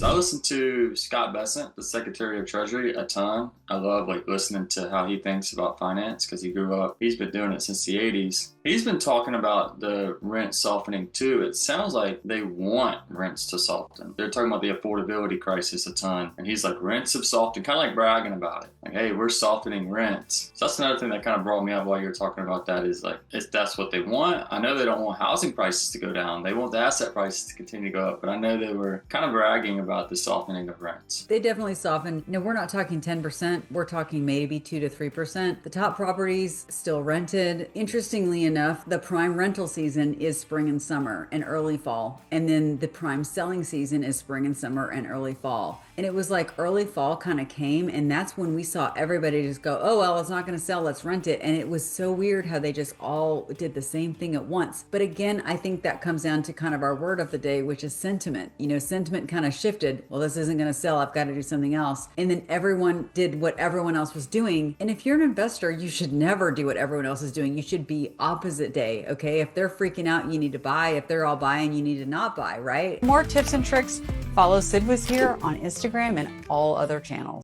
So I listen to Scott Bessent, the Secretary of Treasury, a ton. I love like listening to how he thinks about finance because he grew up, he's been doing it since the 80s. He's been talking about the rent softening too. It sounds like they want rents to soften. They're talking about the affordability crisis a ton. And he's like, rents have softened, kind of like bragging about it. Like, hey, we're softening rents. So that's another thing that kind of brought me up while you're talking about that is like, if that's what they want. I know they don't want housing prices to go down. They want the asset prices to continue to go up. But I know they were kind of bragging about the softening of rents. They definitely softened. No, we're not talking 10%. We're talking maybe 2 to 3%. The top properties still rented. Interestingly enough, the prime rental season is spring and summer and early fall. And then the prime selling season is spring and summer and early fall. And it was like early fall kind of came, and that's when we saw everybody just go, oh, well, it's not going to sell, let's rent it. And it was so weird how they just all did the same thing at once. But again, I think that comes down to kind of our word of the day, which is sentiment. You know, sentiment kind of shifted. Well, this isn't going to sell, I've got to do something else. And then everyone did what everyone else was doing. And if you're an investor, you should never do what everyone else is doing. You should be opposite day, okay? If they're freaking out, you need to buy. If they're all buying, you need to not buy, right? More tips and tricks. Follow Sid Was Here on Instagram and all other channels.